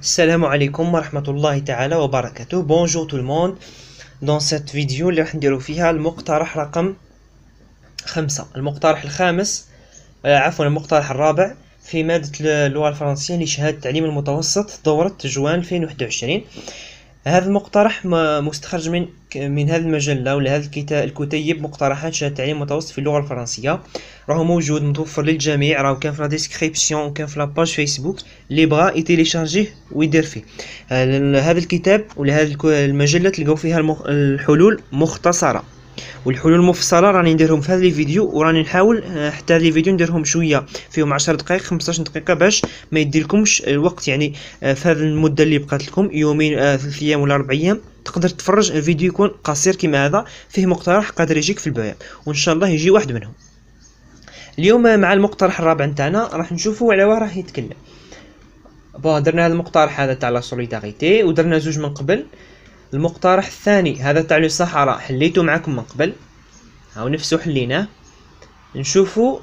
Salam alaikum wa rahmatullahi ta'ala wa barakatuh. Bonjour tout le monde. Dans cette vidéo اللي راح نديرو فيها المقترح رقم 5. المقترح الخامس عفوا المقترح الرابع في مادة اللغة الفرنسية لشهادة التعليم المتوسط دورة جوان 2021. هذا المقترح مستخرج من هذه المجلة ولا هذا الكتيب مقترحات شهادة التعليم المتوسط في اللغة الفرنسية. راهو موجود متوفر للجميع، راهو كان في لا ديسكريبسيون وكان في لاباج فيسبوك اللي بغى يتيليشارجيه ويدير فيه. هذا الكتاب ولا هذه المجلة تلقاو فيها الحلول مختصرة، والحلول المفصله راني نديرهم في هذا الفيديو، وراني نحاول حتى هذا الفيديو نديرهم شويه فيهم 10 دقائق 15 دقيقه باش ما يديلكمش الوقت. يعني في هذه المده اللي بقات لكم يومين 3 ايام ولا 4 ايام تقدر تفرج الفيديو يكون قصير كما هذا، فيه مقترح قادر يجيك في البيان، وان شاء الله يجي واحد منهم. اليوم مع المقترح الرابع نتاعنا راح نشوفوا على واه راه يتكلم. درنا هذا المقترح هذا تاع لا سوليداريتي، ودرنا زوج من قبل. المقترح الثاني هذا تاع الصحراء حليته معكم من قبل، هاو نفسه حليناه. نشوفوا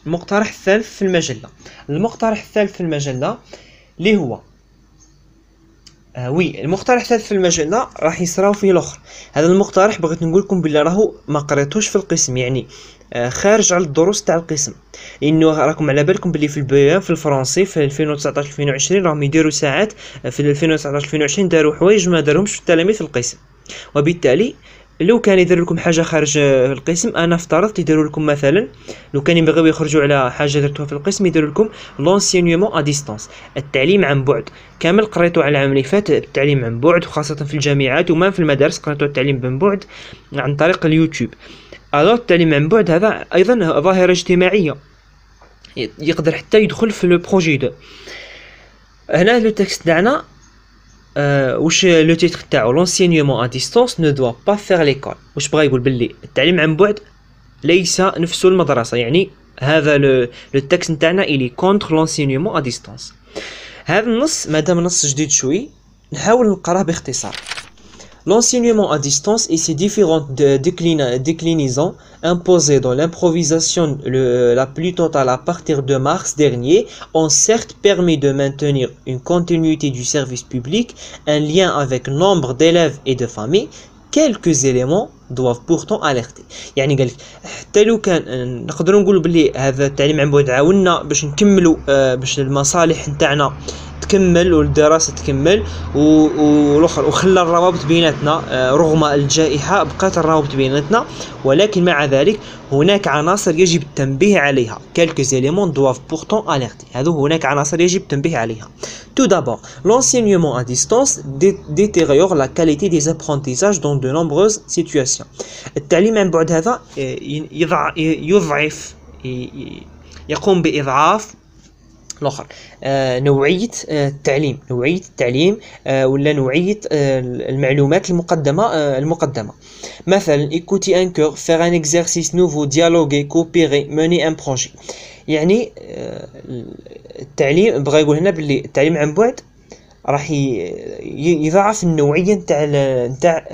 المقترح الثالث في المجلة. المقترح الثالث في المجلة اللي هو المقترح الثالث في المجلة راح يصراو فيه الاخر. هذا المقترح بغيت نقول لكم بلي راهو ما قريتوش في القسم، يعني خارج على الدروس تاع القسم، لانه راكم على بالكم بلي في البيان في الفرنسي في 2019 2020 راهم يديروا ساعات في 2019 2020 داروا حوايج ما داروهمش في التلاميذ في القسم، وبالتالي لو كان يدير لكم حاجه خارج القسم انا افترضت يديروا لكم مثلا لو كان يبغيو يخرجوا على حاجه درتوها في القسم يديروا لكم لونسينيومون ا ديستانس، التعليم عن بعد. كامل قريتوا على العام اللي فات التعليم عن بعد، وخاصه في الجامعات وما في المدارس قريتوا التعليم عن بعد عن طريق اليوتيوب. التعليم عن بعد هذا ايضا ظاهره اجتماعيه يقدر حتى يدخل في لو بروجي دو. هنا لو تكست تاعنا واش لو تيتر تاعو لونسينيومون ا ديستانس نو دوا با فيغ ليكول. واش بغا يقول بلي التعليم عن بعد ليس نفس المدرسه، يعني هذا لو تكست نتاعنا الي كونتر لونسينيومون ا ديستانس. هذا النص مادام نص جديد شوي نحاول نقراه باختصار. L'enseignement à distance et ses différentes déclinaisons imposées dans l'improvisation la plus totale à partir de mars dernier ont certes permis de maintenir une continuité du service public, un lien avec nombre d'élèves et de familles. Quelques éléments doivent pourtant alerter. يعني قالك حتى لو كان نقدروا نقولوا بلي هذا التعليم عن بعد عاوننا باش نكملوا باش المصالح نتاعنا تكمل والدراسه تكمل والاخر وخلى الروابط بيناتنا رغم الجائحه بقات الروابط بيناتنا، ولكن مع ذلك هناك عناصر يجب التنبيه عليها. quelques éléments doivent pourtant alerter. هذو هناك عناصر يجب التنبيه عليها. Tout d'abord, l'enseignement à distance détériore la qualité des apprentissages dans de nombreuses situations. التعليم عن بعد هذا يضعف يقوم بإضعاف الاخر نوعيه التعليم ولا نوعيه المعلومات المقدمه. مثلا écouter un cours, faire un exercice nouveau, dialoguer, coopérer, mener un projet. يعني التعليم بغا يقول هنا باللي التعليم عن بعد راح يضاعف النوعيه نتاع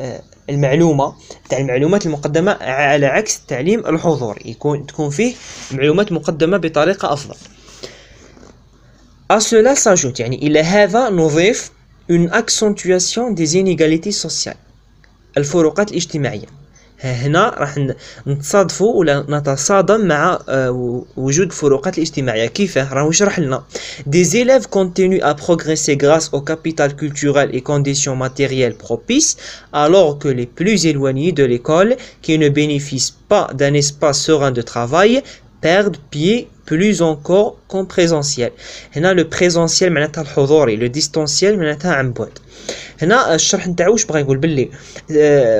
المعلومات المقدمه على عكس التعليم الحضوري تكون فيه معلومات مقدمه بطريقه افضل. À cela s'ajoute يعني إلى هذا نضيف une accentuation des inégalités sociales، الفروقات الاجتماعية. هنا راح نتصادفوا ولا نتصادم مع وجود الفروقات الاجتماعية. كيفاه؟ راهو يشرح لنا des élèves continuent à progresser grâce au capital culturel et conditions matérielles propices, alors que les plus éloignés de l'école qui ne bénéficient pas d'un espace serein de travail perdent pied plus encore qu'en présentiel. هنا لو بريزونسيال معناتها الحضوري، لو ديستانسيال معناتها عن بعد. هنا الشرح نتاعو واش بغا يقول بلي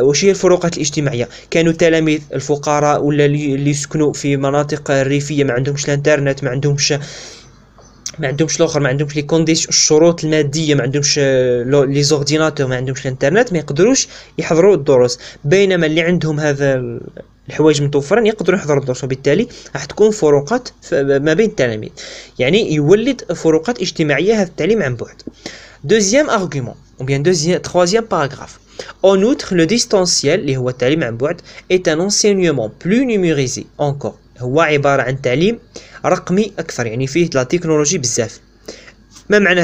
واش هي الفروقات الاجتماعيه. كانوا تلاميذ الفقراء ولا اللي يسكنوا في مناطق ريفيه ما عندهمش الانترنت، ما عندهمش الاخر، ما عندهمش لي كونديسيون الشروط الماديه، ما عندهمش لي زورديناتور، ما عندهمش الانترنت، ما يقدروش يحضروا الدروس. بينما اللي عندهم هذا الحوايج متوفرين يقدروا يحضروا الدروس، وبالتالي راح تكون فروقات ما بين التلاميذ، يعني يولد فروقات اجتماعيه هذا التعليم عن بعد. Deuxième argument ou bien troisième paragraphe. En outre, le distanciel اللي هو التعليم عن بعد est un enseignement plus numérisé encore. هو عباره عن تعليم رقمي اكثر، يعني فيه لا تكنولوجي بزاف. ما معنى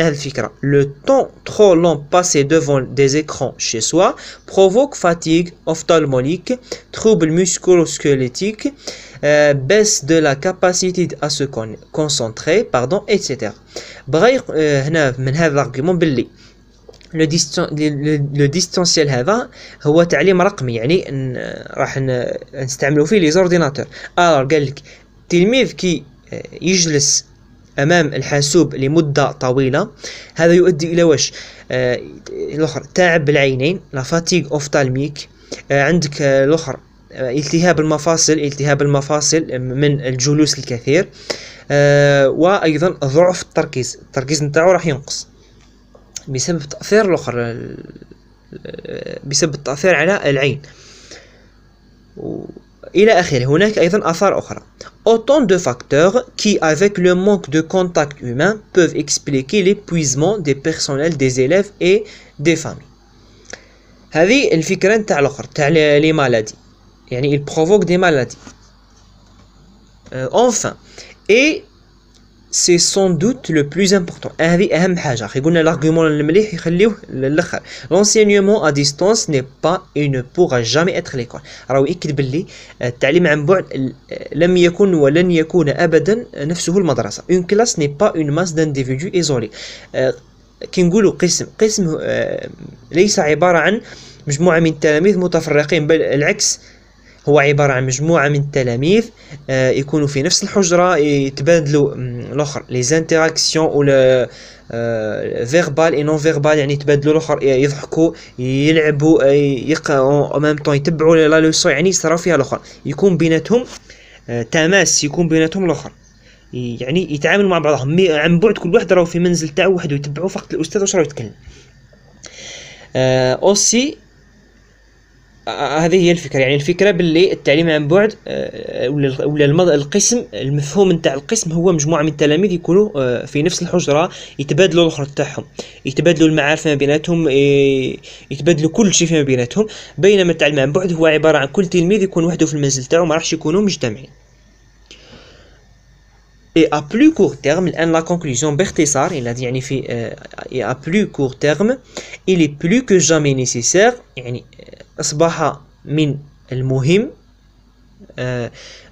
هذه الفكرة. Le temps trop long passé devant des écrans chez soi provoque fatigue ophtalmologique, troubles musculo-squelettiques, baisse de la capacité à se concentrer, pardon, etc. بغا هنا من هذا الارغيومون باللي لو ديستانسيال هذا هو تعليم رقمي، يعني راح نستعملوا فيه لي زورديناتور. قال لك تلميذ كي يجلس امام الحاسوب لمده طويله هذا يؤدي الى واش؟ الاخر تعب بالعينين، لا فاتيغ اوفتالميك، عندك الاخر التهاب المفاصل من الجلوس الكثير، وايضا ضعف التركيز نتاعو راح ينقص بسبب تأثير الاخر، بسبب التأثير على العين إلى آخره. هناك أيضا آثار أخرى. Autant de facteurs qui, avec le manque de contact humain, peuvent expliquer l'épuisement des personnels, des élèves et des familles. هذه الفكرة نتاع الأخر تاع لي مالادي، يعني il provoque des maladies. Enfin, et c'est sans doute le plus important. هذه أهم حاجة. خي قلنا l'argument المليح يخليوه للآخر. L'enseignement à distance n'est pas et ne pourra jamais être l'école. راهو يأكد باللي التعليم عن بعد لم يكن ولن يكون أبدا نفسه المدرسة. Une classe n'est pas une masse d'individus isolés. كي نقولوا قسم ليس عبارة عن مجموعة من التلاميذ متفرقين، بل العكس، هو عبارة عن مجموعة من التلاميذ يكونوا في نفس الحجرة، يتبادلوا الأخر لي زانتراكسيون ولا فيربال اي نون فيربال، يعني يتبادلوا الأخر، يضحكوا، يلعبوا، يقراوا او ميم طون، يتبعوا لا لوسون، يعني يصراو فيها الأخر، يكون بيناتهم تماس، يكون بيناتهم الأخر، يعني يتعاملوا مع بعضهم. مي عن بعد كل واحد راهو في منزل تاعو وحده، يتبعوا فقط الأستاذ واش راهو يتكلم. اوسي هذه هي الفكرة، يعني الفكرة باللي التعليم عن بعد ولا القسم، المفهوم نتاع القسم هو مجموعة من التلاميذ يكونوا في نفس الحجرة، يتبادلوا الأخر تاعهم، يتبادلوا المعارف ما بيناتهم، يتبادلوا كل شيء فيما بيناتهم. بينما التعليم عن بعد هو عبارة عن كل تلميذ يكون وحده في المنزل تاعو، ما راحش يكونوا مجتمعين. Et à plus court terme, الآن la conclusion باختصار، يعني في et à plus court terme, il est plus que jamais nécessaire، يعني أصبح من المهم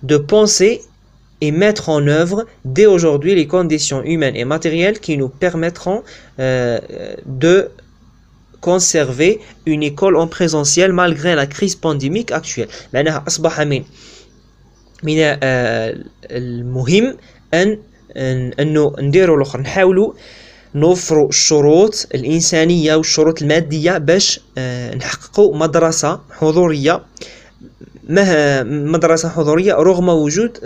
de penser et mettre en œuvre dès aujourd'hui les conditions humaines et matérielles qui nous permettront de conserver une école en présentiel malgré la crise pandémique actuelle. معناها أصبح من المهم أنه نديروا الأخر، نحاولوا نوفروا الشروط الإنسانية والشروط المادية باش نحققوا مدرسة حضورية، مدرسة حضورية رغم وجود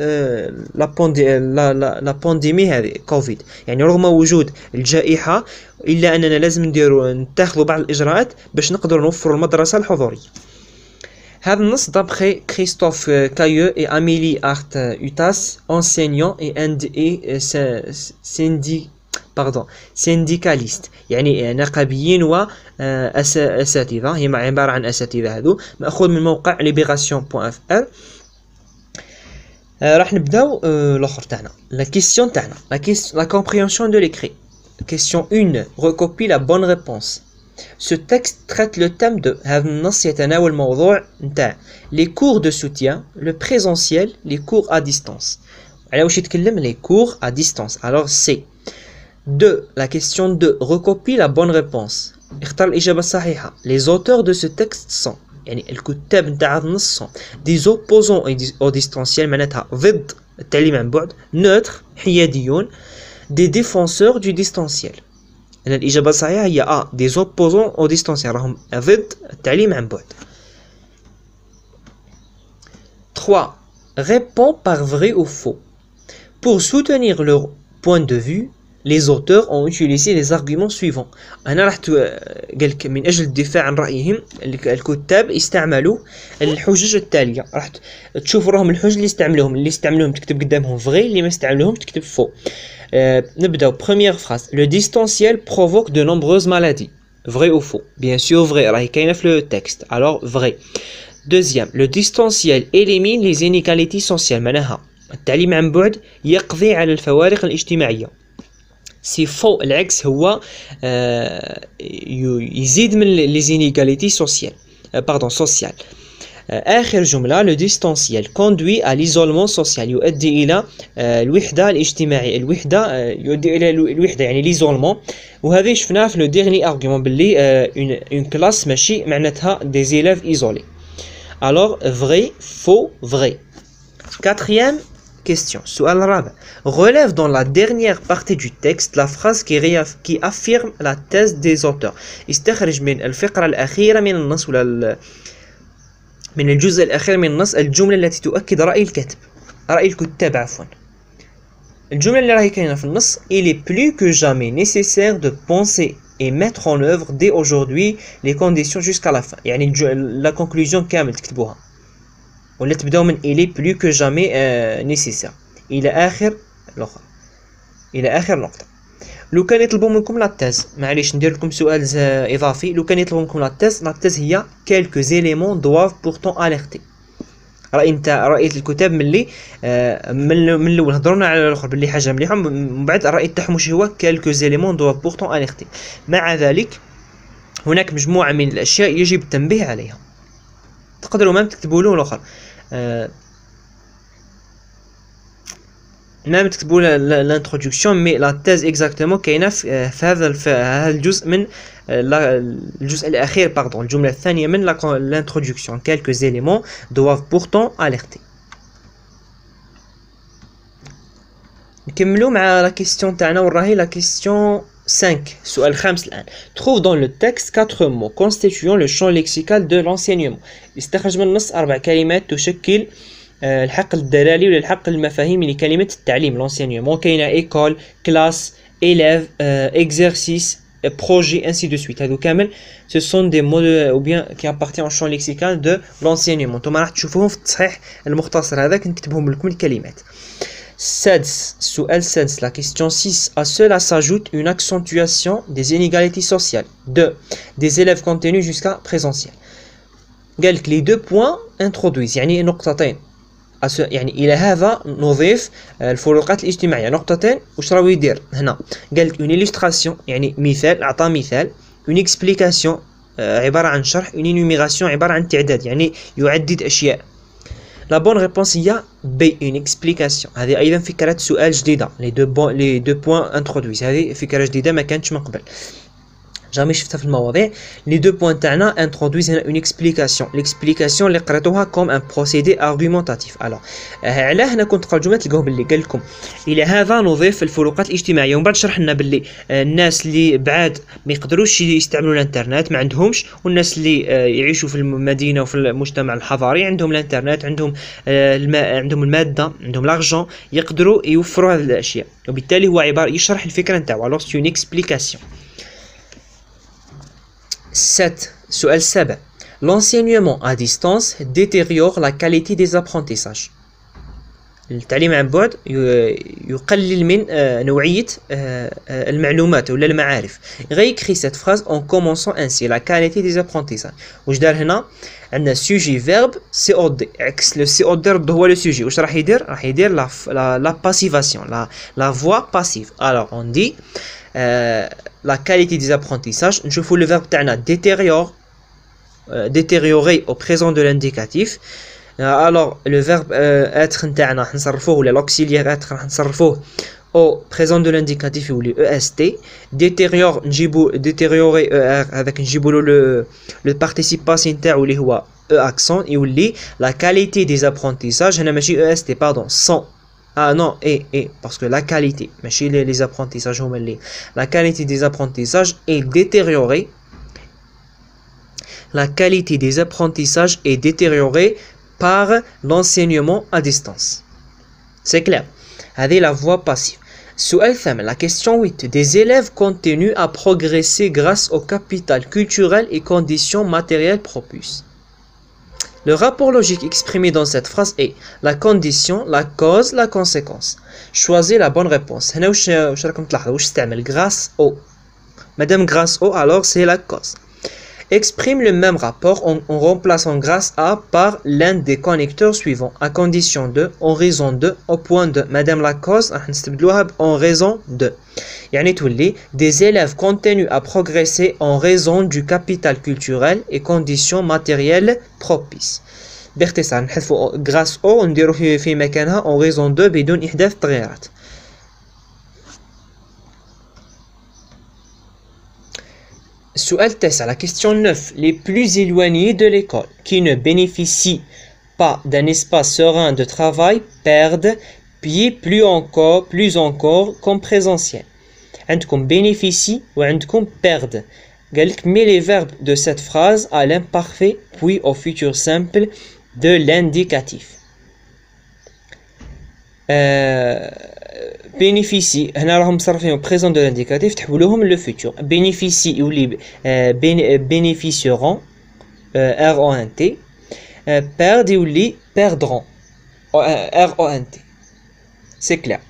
لا بانديمي هذه كوفيد، يعني رغم وجود الجائحة، إلا أننا لازم نتخذوا بعض الإجراءات باش نقدروا نوفروا المدرسة الحضورية. هذا النص d'après Christophe Cailleux et Amélie Hart-Utas, enseignants et syndicalistes، يعني نقابيين وأساتذة، هي عبارة عن أساتذة. هذو مأخوذ من موقع libération.fr. راح نبداو الأخر تاعنا، la question تاعنا، la compréhension de l'écrit. Question 1. Recopie la bonne réponse. Ce texte traite le thème de هذا النص يتناول موضوع نتاع les cours de soutien, le présentiel, les cours à distance. على واش يتكلم؟ les cours à distance. Alors c'est 2. La question 2. Recopie la bonne réponse. اختار الإجابة الصحيحة. Les auteurs de ce texte sont، يعني الكتاب نتاع هذا النص، sont des opposants au distanciel، معناتها ضد التعليم عن بعد، neutre حياديون، des défenseurs du distanciel. أن الإجابة الصحيحة هي des opposants au distanciel، راهم ضد التعليم عن بعد. 3. Réponds par vrai ou faux. Pour soutenir leur point de vue, les auteurs ont utilisé les arguments suivants. أنا راح قالك من أجل الدفاع عن رأيهم الكتاب استعملوا الحجج التالية. راح تشوفوا راهم الحجج اللي استعملوهم تكتب قدامهم vrai، اللي ما استعملوهم تكتب faux. نبداو première phrase. Le distanciel provoque de nombreuses maladies. Vrai ou faux? Bien sûr vrai. راهي كاينة في le texte. Alors vrai. Deuxième. Le distanciel élimine les inégalités sociales. معناها التعليم عن بعد يقضي على الفوارق الاجتماعية. سي فو العكس هو يزيد من لي زينيغاليتي سوسيال سوسيال. آخر جملة لو ديستانسيال كوندوي à l'isolement social يؤدي إلى الوحدة الاجتماعية. الوحدة يؤدي إلى الوحدة يعني ليزولمون، وهذه شفناها في لو ديرني أرغيومون باللي اون كلاس ماشي معناتها دي زيلاف إيزولي. Alors vrai, faux, vrai. Quatrième question. السؤال الرابع. Relève dans la dernière partie du texte la phrase qui affirme la thèse des auteurs. استخرج من الفقرة الأخيرة من النص ولا من الجزء الأخير من النص الجملة التي تؤكد رأي الكاتب، رأي الكتاب عفوا. الجملة اللي راهي كاينة في النص Il est plus que jamais nécessaire de penser et mettre en œuvre dès aujourd'hui les conditions jusqu'à la fin. يعني la conclusion كامل تكتبوها ولا تبداو من Il est plus que jamais nécessaire إلى آخر الأخرى، إلى آخر نقطة. لو كان يطلبوا منكم لا تيز، معليش ندير لكم سؤال اضافي. لو كان يطلبوا منكم لا تيز هي quelques éléments doivent pourtant alerter. رأي الكتاب ملي من الاول هضرنا على الاخر باللي حاجه مليحه، من بعد الرأي تاعهم واش هو quelques éléments doivent pourtant alerter. مع ذلك هناك مجموعه من الاشياء يجب التنبيه عليها. تقدروا ما تكتبوا له الاخر ما تكتبوا الانترودكسيون مي لا تيز اكزاكتومون كاينه في هذا الجزء من الجزء الاخير الجمله الثانيه من الانترودكسيون quelques éléments doivent pourtant alerter. نكملوا مع لا كيستيون تاعنا وراهي لا كيستيون 5. السؤال الخامس الان. trouve dans le texte 4 mots constituant le champ lexical de l'enseignement. استخرج من النص 4 كلمات تشكل الحقل الدلالي ولا الحقل المفاهيمي لكلمة التعليم لونسينيومون. كاينة ايكول، كلاس، élève، exercice، projet ainsi de suite. هادو كامل ce sont des mots ou bien qui appartiennent au champ lexical de l'enseignement. نتوما راح تشوفوهم في التصحيح المختصر هذاك نكتبهم لكم الكلمات. السؤال السادس. La question 6. À cela s'ajoute une accentuation des inégalités sociales. 2. Des élèves contenus jusqu'à présentiel. قالك les 2 points introduisent يعني نقطتين. يعني الى هذا نضيف الفروقات الاجتماعيه نقطتين. واش راهو يدير هنا؟ قالك اون إليستراسيون يعني مثال، اعطى مثال. اون اكسبليكاسيون عباره عن شرح. اون انوميراسيون عباره عن تعداد يعني يعدد اشياء. لا بون ريبونس هي بي اون اكسبليكاسيون. هذه ايضا فكره سؤال جديده. لي دو بوين انترودويز هذه فكره جديده ما كانتش من قبل، جامي شفتها في المواضيع. لي دو بوين تاعنا انترودويز هنا اون اكسبليكاسيون. ليكسبليكاسيون اللي قريتوها كوم ان بروسيدي ارغيومونتاتيف. الوغ علاه هنا كنت تقراو الجمله تلقاوه باللي قال لكم الى هذا نضيف الفروقات الاجتماعيه، ومن بعد شرح لنا باللي الناس اللي بعاد ما يقدروش يستعملوا الانترنت ما عندهمش، والناس اللي يعيشوا في المدينه وفي المجتمع الحضاري عندهم الانترنت، عندهم الماء، عندهم الماده، عندهم لارجون، يقدروا يوفروا هذه الاشياء. وبالتالي هو عباره يشرح الفكره نتاعو. الوغ سي اون اكسبليكاسيون. 7. سؤال 7. L'enseignement à distance détériore la qualité des apprentissages. التعليم عن بعد يقلل من نوعية المعلومات ولا المعارف. réécrit cette phrase en commençant ainsi la qualité des apprentissages. واش دار هنا؟ عندنا sujet verbe COD عكس لو COD رد هو لو sujet. واش راح يدير؟ راح يدير la passivation la voix passive. alors on dit la qualité des apprentissages. نشوفوا le verbe تاعنا détériorer au présent de l'indicatif. alors le verbe être نتاعنا راح نصرفوه ولا l'auxiliaire être راح نصرفوه au présent de l'indicatif يولي est. détériore نجيبو détériorer هذاك نجيبو له le participe passé نتاعو اللي هو accent يولي la qualité des apprentissages. هنا ماشي est pardon sont. Ah non, parce que la qualité, mais les apprentissages, la qualité des apprentissages est détériorée. La qualité des apprentissages est détériorée par l'enseignement à distance. C'est clair. Avec la voix passive. Su'al thaman, la question 8. Des élèves continuent à progresser grâce au capital culturel et conditions matérielles propices. Le rapport logique exprimé dans cette phrase est la condition, la cause, la conséquence. Choisissez la bonne réponse. هنا واش راكم تلاحظوا واش استعمل grâce au. Madame grâce au alors c'est la cause. exprime le même rapport en remplaçant grâce à par l'un des connecteurs suivants, à condition de, en raison de, au point de. Madame la cause, en raison de. يعني تولي des élèves continuent à progresser en raison du capital culturel et conditions matérielles propices. باختصار نحذفوا grâce au ونديرو في مكانها en raison de بدون إحداث تغييرات. السؤال التاسع, la question 9. Les plus éloignés de l'école qui ne bénéficient pas d'un espace serein de travail perdent plus encore comme présentiel. عندكم bénéficie و عندكم perdre. قال لك mets les verbes de cette phrase à l'imparfait puis au futur simple de l'indicatif. bénéficie هنا راهم مصرفين présent de l'indicatif تحولوهم le futur. bénéficie يولي bénéficieront RONT. perdre يولي perdront RONT. c'est clair.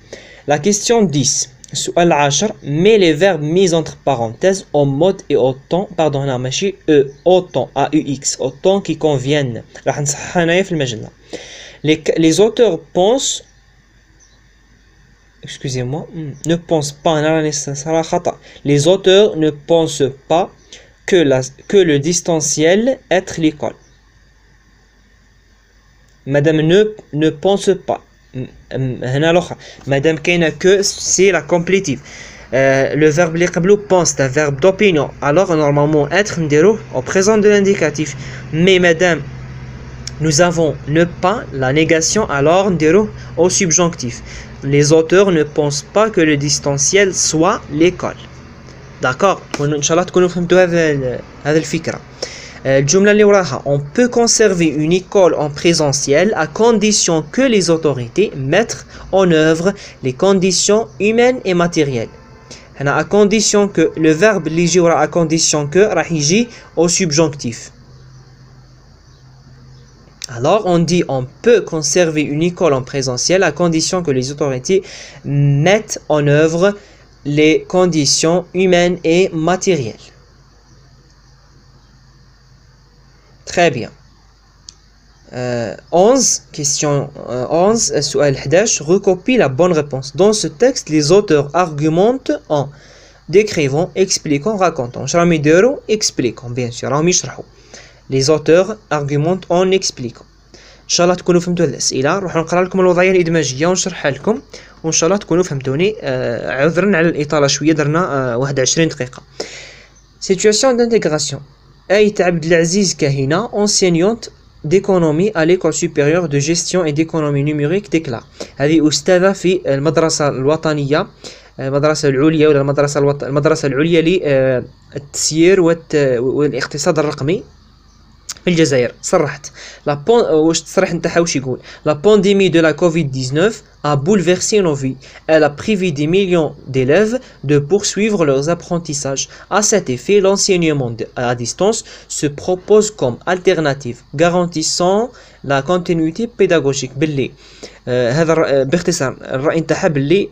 La question 10. السؤال 10. mets les verbes mis entre parenthèses au mode et au temps, pardon هنا ماشي autant AUX, autant qui conviennent. راح نصححها هنايا في المجلة. les auteurs pensent, excusez-moi, ne pensent pas, les auteurs ne pensent pas que le distanciel être l'école. Madame ne pense pas. هنا الاخرى مادام كاينه que c'est la complétive. le verbe اللي قبله pense c'est un verbe d'opinion, alors normalement être نديروه au présent de l'indicatif, mais madame nous avons ne pas la négation, alors نديروه au subjonctif. les auteurs ne pensent pas que le distanciel soit l'école. d'accord, ان شاء الله تكونوا فهمتوا هذا الفكره. الجملة اللي وراها, on peut conserver une école en présentiel à condition que les autorités mettent en œuvre les conditions humaines et matérielles. هنا à condition que, le verbe اللي يجي ورا à condition que راح يجي au subjonctif. Alors on dit on peut conserver une école en présentiel à condition que les autorités mettent en œuvre les conditions humaines et matérielles. Très bien. 11, question 11, السؤال 11, recopie la bonne réponse. Dans ce texte, les auteurs argumentent en décrivant, expliquant, racontant. راهم يديروا expliquant, bien sûr, راهم يشرحوا. Les auteurs argumentent en expliquant. إن شاء الله تكونوا فهمتوا هذه الأسئلة. نروح نقرأ لكم الوضعية الإدماجية ونشرحها لكم، وإن شاء الله تكونوا فهمتوني. عذرا على الإطالة شوية، درنا 21 دقيقة. Situation d'intégration. Aït Abdelaziz Kahina, enseignante d'économie à l'école supérieure de gestion et d'économie numérique déclare هذه أستاذة في المدرسة الوطنية، المدرسة العليا ولا المدرسة العليا للتسيير والاقتصاد الرقمي في الجزائر. صرحت واش التصريح نتاعها واش يقول؟ La pandémie de la Covid-19 a bouleversé nos vies. Elle a privé des millions d'élèves de poursuivre leurs apprentissages. À cet effet, l'enseignement à distance se propose comme alternative garantissant la continuité pédagogique. باللي هذا باختصار الرأي نتاعها باللي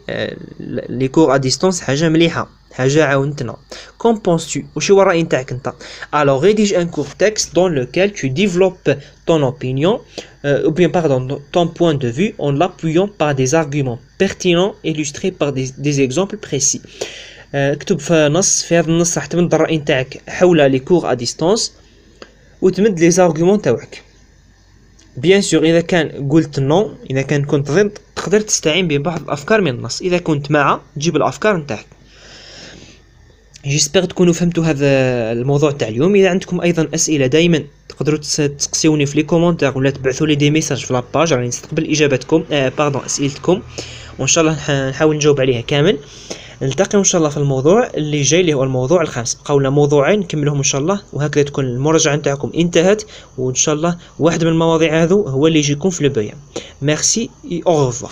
لي كور ا ديستونس حاجة مليحة، حاجة عاونتنا. Qu'en penses-tu? وش هو الرأي نتاعك انت؟ Alors rédige un court texte dans lequel tu développes ton opinion ou bien pardon ton point de vue en l'appuyant par des arguments pertinents illustrés par des exemples précis. اكتب في نص، في هذا النص راح تمد الرأي نتاعك حول لي كور ا ديستونس وتمد لي زارغومون تاعك. بيان سور اذا كان قلت نو، اذا كنت ضد، تقدر تستعين ببعض الافكار من النص. اذا كنت مع، تجيب الافكار نتاعك. جيسبر تكونوا فهمتوا هذا الموضوع تاع اليوم. اذا عندكم ايضا اسئله دائما تقدروا تسقسيوني في لي كومونتير ولا تبعثوا لي دي ميساج في لاباج، راني نستقبل اجابتكم اسئلتكم، وان شاء الله نحاول نجاوب عليها كامل. نلتقي ان شاء الله في الموضوع اللي جاي اللي هو الموضوع الخامس. بقاونا موضوعين نكملهم ان شاء الله، وهكذا تكون المراجعه نتاعكم انتهت، وان شاء الله واحد من المواضيع هذو هو اللي يجيكم في البيان. ميرسي اي او ريفوار.